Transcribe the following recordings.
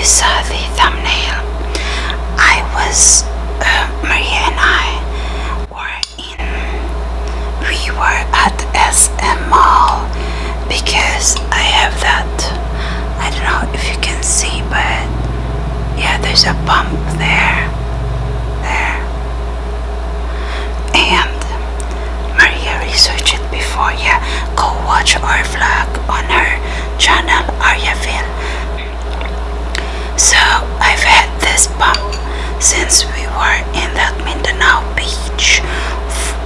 saw the thumbnail, Maria and I we were at SM Mall because I have that, I don't know if you can see, but yeah, there's a bump there, and Maria researched it before. Yeah, go watch our vlog on her channel, Aryaville. So I've had this bump since we were in that Mindanao beach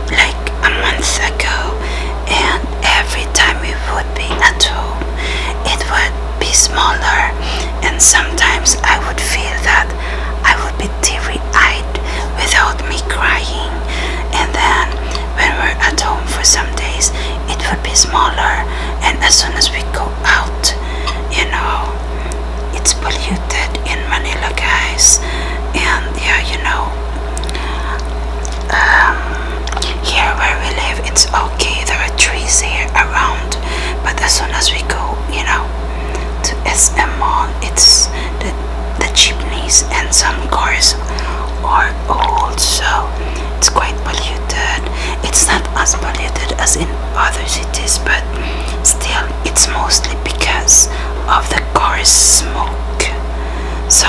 like a month ago, and every time we would be at home it would be smaller, and sometimes I would feel that I would be teary-eyed without me crying, and then when we're at home for some days it would be smaller, and as soon as we go out, you know, it's polluted in Manila, guys. And yeah, you know, here where we live it's okay, there are trees here around, but as soon as we go, you know, to SM Mall, it's the jeepneys and some cars are old, so it's quite polluted. It's not as polluted as in other cities, but still it's mostly because of the car's smoke. So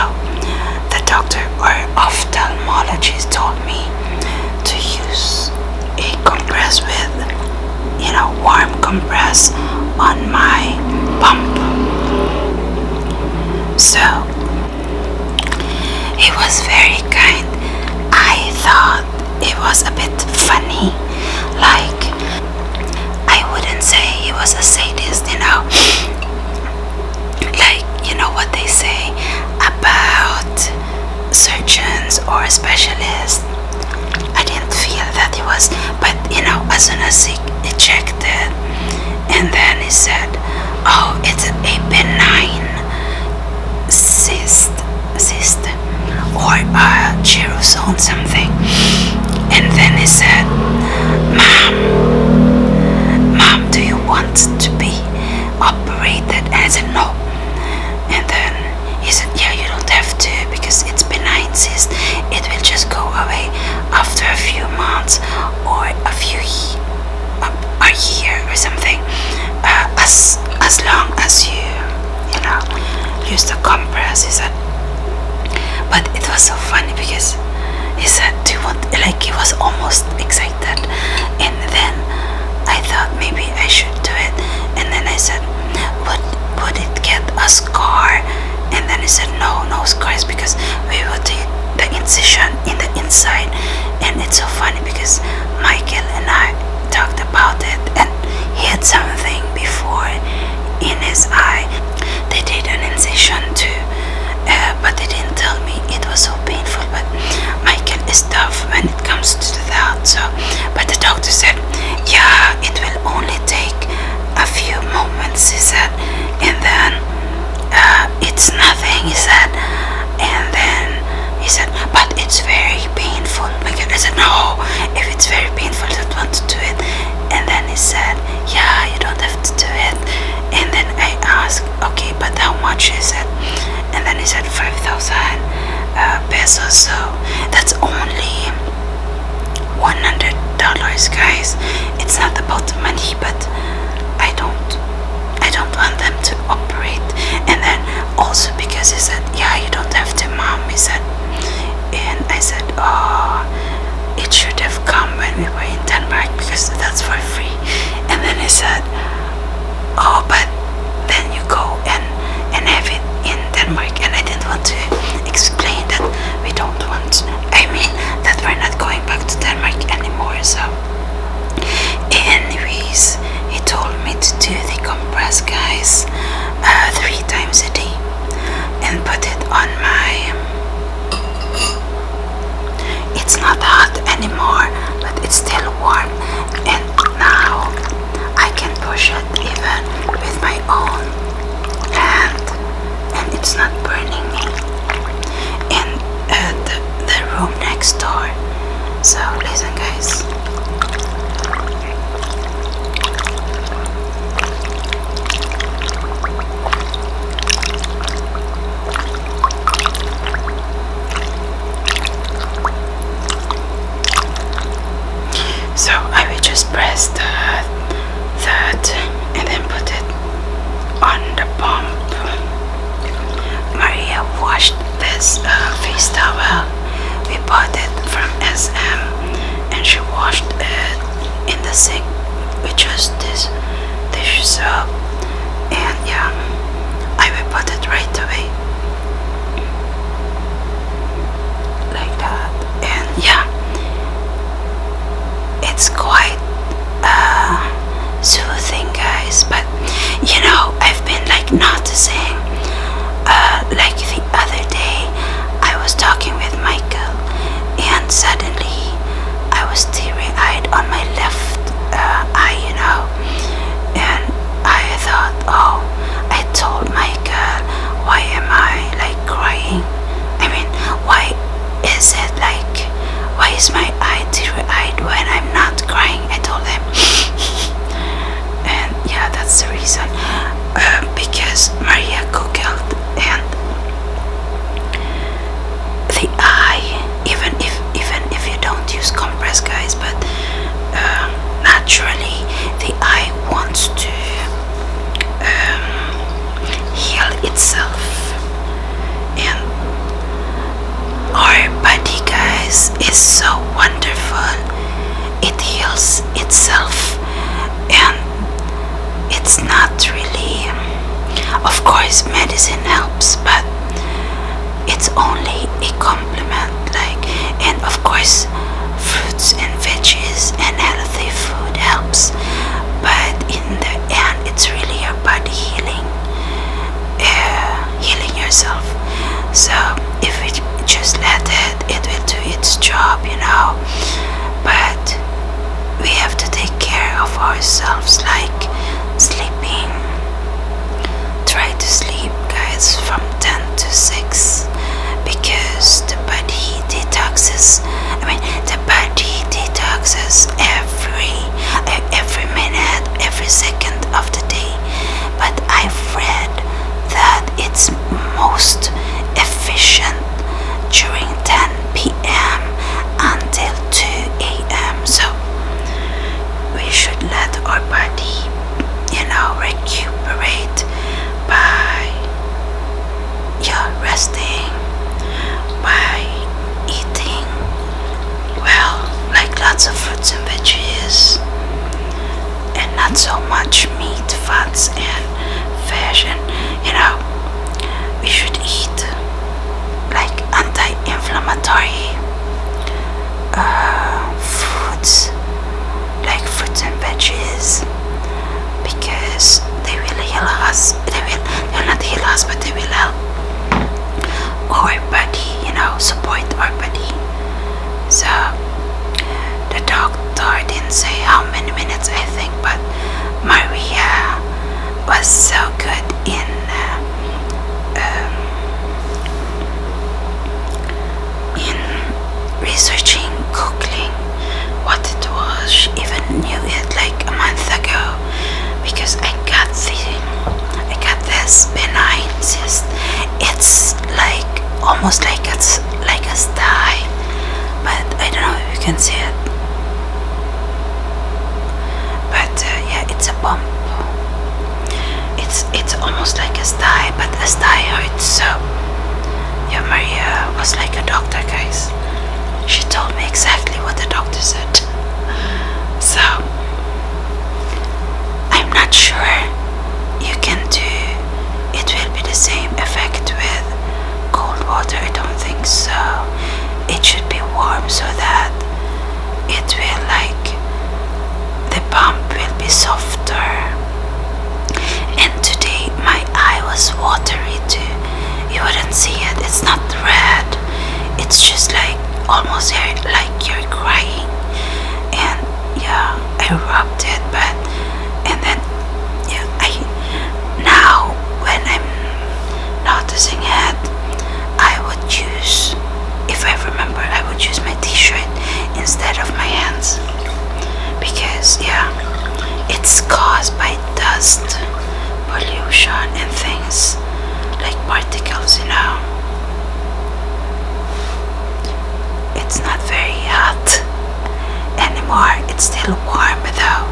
the doctor or ophthalmologist told me to use a compress with, you know, warm compress on my pump. So he was very kind. I thought it was a bit funny, like I wouldn't say he was a sadist, you know, like, you know what they say about surgeons or specialists. I didn't feel that he was, but you know, as soon as he checked it, and then he said, oh, it's a benign cyst or a gerosome something, and then he said, mom, do you want to be operated? And I said no, and then he said, yeah, you don't have to because it's benign cyst, it will just go away after a few months or a year or something, as long as you know, use the compress, he said. But it was so funny because he said, do you want, like he was almost excited, and then I thought maybe I should do it, and then I said, would it get a scar? And then he said, no scars, because we would do the incision in the inside. And it's so funny because Michael and I talked about it, and he had something before in his eye. They did an incision too, but they didn't tell me it was so painful. But Michael is tough when it comes to that. So, but the doctor said, yeah, it will only take a few moments, he said, and then it's nothing, he said. And then he said, but it's very painful. I said, no, if it's very painful, I don't want to do it. And then he said, yeah, you don't have to do it. And then I asked, okay, but how much is it? And then he said 5,000 pesos. So that's only $100, guys. It's not about the money, but I don't want them to operate. And then also because he said, yeah, you don't have to, mom, he said. And I said, oh, it should have come when we were in Denmark because that's for free. And then he said, oh, but then you go and have it in Denmark. And I didn't want to explain that we don't want, I mean that we're not going back to Denmark anymore. So anyways, he told me to do the compress, guys, 3 times a day, and put it on my, it's not hot anymore, but it's still warm, and now I can push it even with my own hand, and it's not burning me in the room next door. So listen, guys. saying, like the other day, I was talking with Michael, and suddenly I was teary-eyed on my left eye, and I thought, oh, I told Michael, why am I like crying? I mean, why is it like, why is my eye teary-eyed when I'm not crying? I told him. And yeah, that's the reason. Because Maria googled, and the eye, even if you don't use compress, guys, but naturally the eye wants to heal itself, and our body, guys, is so wonderful. It heals itself, and it's not really, of course medicine helps, but it's only a complement, like, and of course fruits and veggies and healthy food helps, but in the end it's really your body healing yourself. So if we just let it will do its job, but we have to take care of ourselves, like sleeping. Try to sleep, guys, from 10 to 6, because the body detoxes every minute, every second of the day. But I've read that it's most efficient during 10 p.m. until 2 a.m. So we should let our body, recuperate by resting, by eating well, like lots of fruits and veggies, and not so much meat, fats, and fish. And we should eat like anti-inflammatory foods, like fruits and veggies, because they will heal us. They'll not heal us, but they will help our body, support our body. So the doctor didn't say how many minutes, I think, but Maria was so good in researching, googling what it was. She even knew it like a month ago, because I got this benign cyst. It's like almost like it's like a sty, but I don't know if you can see it. But yeah, it's a bump. It's almost like a sty, but a sty hurts. So yeah, Maria was like a doctor, guys. She told me exactly what the doctor said. So I'm not sure you can do it will be the same effect with cold water. I don't think so. It should be warm so that it will, like, the pump will be softer. And today my eye was watery too. You wouldn't see it. It's not red. It's just like almost like you're crying. And yeah, I rubbed it, but and then yeah, now when I'm noticing it, I would use, if I remember, I would use my t-shirt instead of my hands, because yeah, it's caused by dust, pollution, and things like particles. It's not very hot anymore. It's still warm though.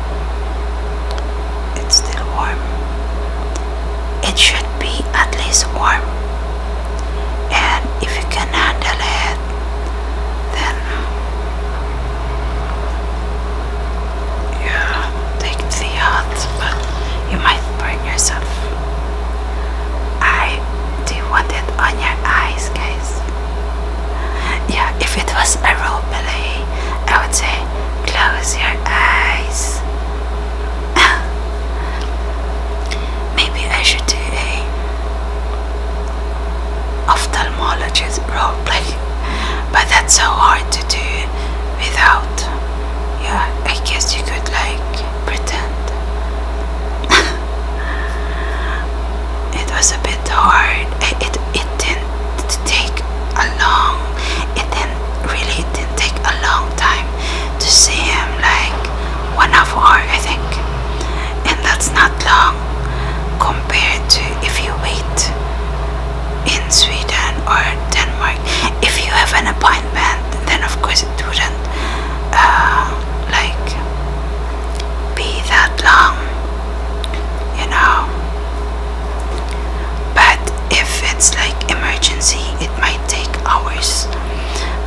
that's so hard to do without. Yeah, I guess you could like pretend. It was a bit hard. It didn't take a long. It didn't take a long time to see him, like 1.5 hours, I think, and that's not long compared to if you wait in Sweden or Denmark. If you have an appointment, then of course it wouldn't like be that long, you know. But if it's like emergency, it might take hours.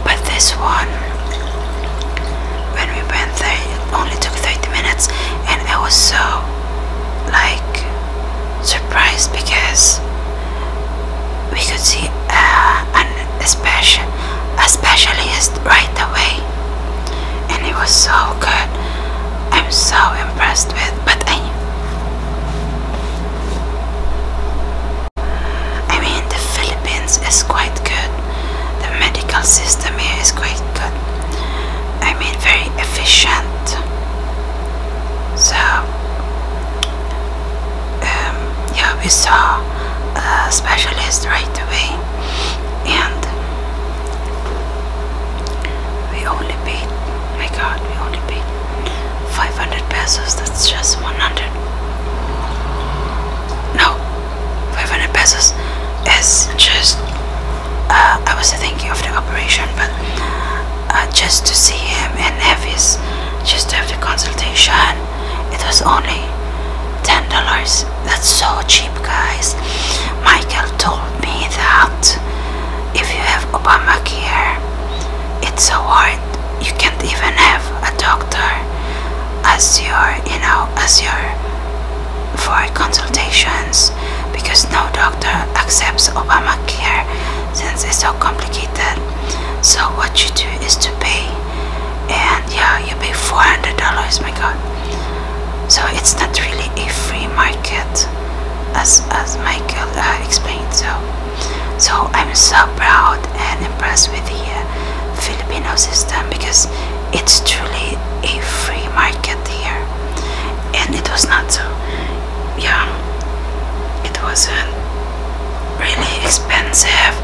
But this one, when we went there, it only took 30 minutes, and I was so like surprised because we could see a specialist right away, and it was so good. I'm so impressed with. But I mean, the Philippines is quite good. The medical system here is quite good. I mean, very efficient. So yeah, we saw a specialist right away, and we only paid, my god, we only paid 500 pesos. That's just 100. No, 500 pesos is just I was thinking of the operation, but just to see him and have his, just to have the consultation, it was only $10. That's so cheap, guys. Michael told me that if you have Obamacare, it's so hard. You can't even have a doctor as your, you know, as your for consultations, because no doctor accepts Obamacare since it's so complicated. So what you do is to pay, and yeah, you pay $400. My god. So it's not really a free market, as Michael explained. So I'm so proud and impressed with the Filipino system, because it's truly a free market here, and it was not so. Yeah, it wasn't really expensive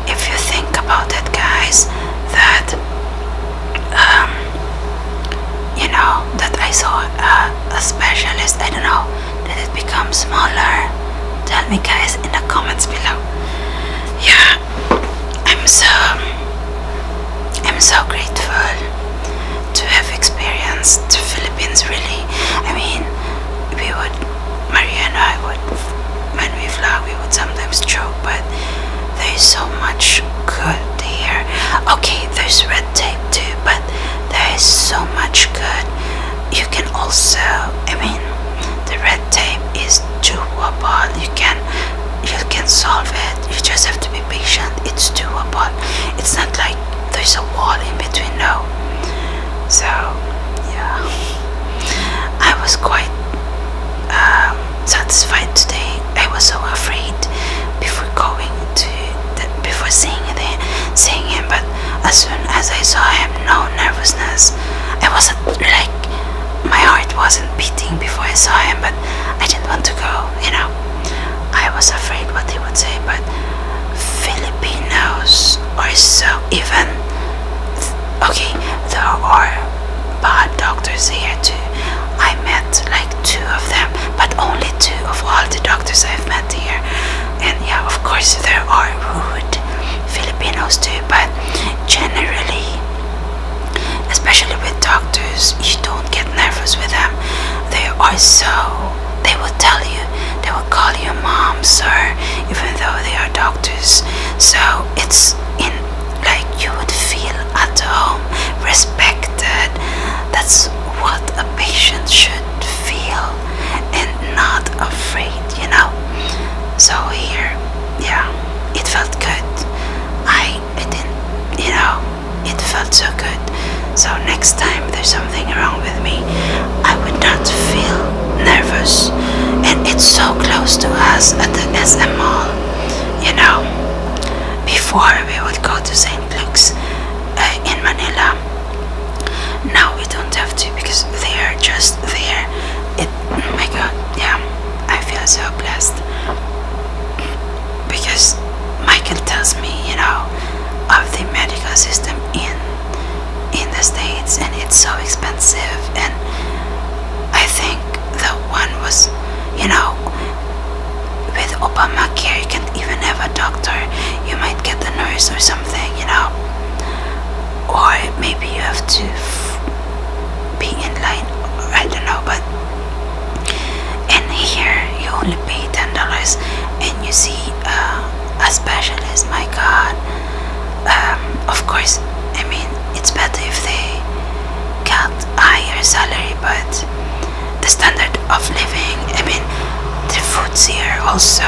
if you think about it, guys. That you know, that I saw a specialist. I don't know, did it become smaller? Tell me, guys, in the comments below. Yeah, I'm so grateful to have experienced the Philippines, really. I mean, Maria and I would, when we vlog, we would sometimes joke, but there is so much good here. Okay, there's red tape too, but there is so much good. You can also, I mean, the red tape is doable. You can solve it. You just have to be patient. It's doable. It's not like there's a wall in between. No. So yeah, I was quite satisfied today. I was so afraid before seeing him, but as soon as I saw him, no nervousness. I wasn't like, my heart wasn't beating before I saw him, but I didn't want to go, you know. I was afraid what he would say, but Filipinos are so even. Okay, there are bad doctors here too. I met like 2 of them, but only 2 of all the doctors I've met here. And yeah, of course there are rude Filipinos too, but generally, especially with doctors, you don't get nervous with them. They will tell you, they will call you mom, sir, even though they are doctors. So it's in, like, you would feel at home, respected. That's what a patient should feel, and not afraid, you know. So here, yeah, it felt good. I didn't, you know, it felt so good. So next time there's something wrong with me, I would not feel nervous. And it's so close to us at the SM Mall, you know. Before we would go to St. Luke's, in Manila. Now we don't have to because they are just there. Oh my god, yeah, I feel so blessed because Michael tells me, of the medical system in the States, and it's so expensive. And I think the one was, with Obamacare you can't even have a doctor. You might get a nurse or something, or maybe you have to be in line, I don't know. But and here you only pay $10 and you see a specialist. My god. Of course, I mean, it's better if they got higher salary, but the standard of living, I mean, the foods here also,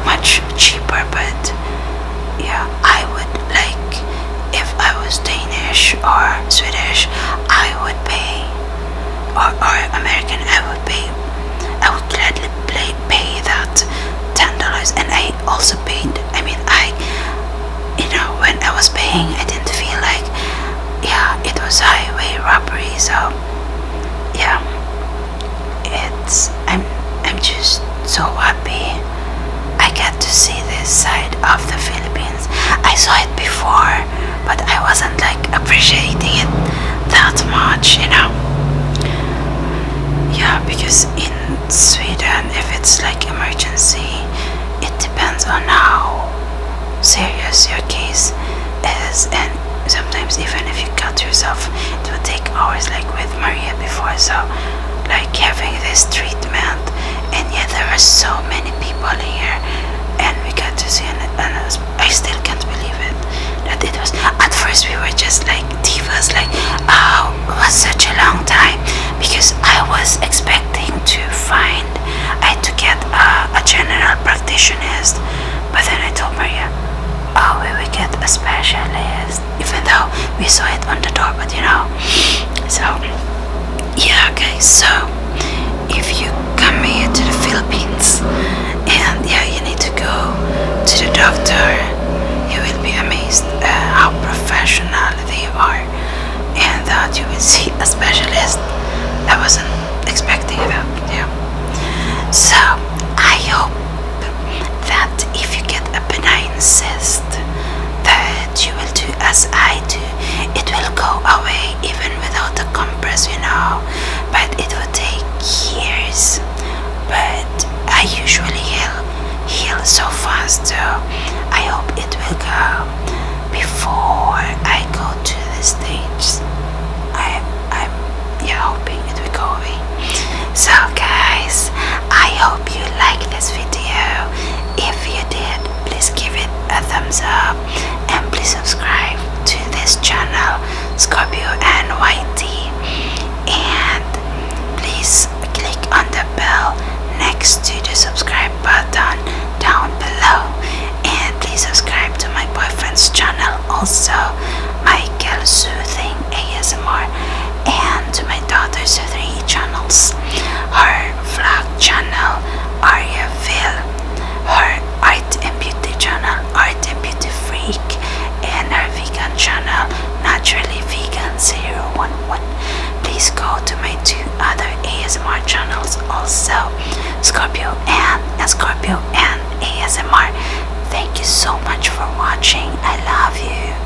much cheaper. But yeah, I would like, if I was Danish or Swedish, I would pay, or American, I would gladly pay that $10. And I also paid, I mean, when I was paying, I didn't feel like, yeah, it was highway robbery. So yeah, I'm just so happy I get to see this side of the Philippines. I saw it before, but I wasn't like appreciating it that much, Yeah, because in Sweden, if it's like emergency, it depends on how serious your case is, and sometimes even if you cut yourself, it would take hours, like with Maria before. So like having this treatment, and yet there are so many people here, and we got to see, and I still can't believe it, that it was, at first we were just like divas, like, oh, it was such a long time, because I was expecting to find, I had to get a general practitionist. But then I told Maria, oh, we will get a specialist, even though we saw it on the door. But so yeah, guys, so if you come here to the Philippines, and yeah, you need to go to the doctor, you will be amazed how professional they are, and that you will see a specialist. I wasn't expecting that. Yeah, so I hope that if you get a benign cyst, that you will do as I do. It will go away even without a compress, but it will take years. But I usually heal so fast, so I hope it will go before I go to the States. I'm hoping it will go away. So guys, I hope you like this video. If you did, please give it a thumbs up, and please subscribe to this channel, Scorpio and YT, and please click on the bell next to the subscribe button down below, and please subscribe to my boyfriend's channel also, Michael Soothing ASMR, and to my daughter's 3 channels, her vlog channel, Ariaville, her art and beauty channel, Art and Beauty Freak, and her vegan channel, Naturally Vegan 011. Please go to my 2 other ASMR channels also, Scorpio and ASMR. Thank you so much for watching. I love you.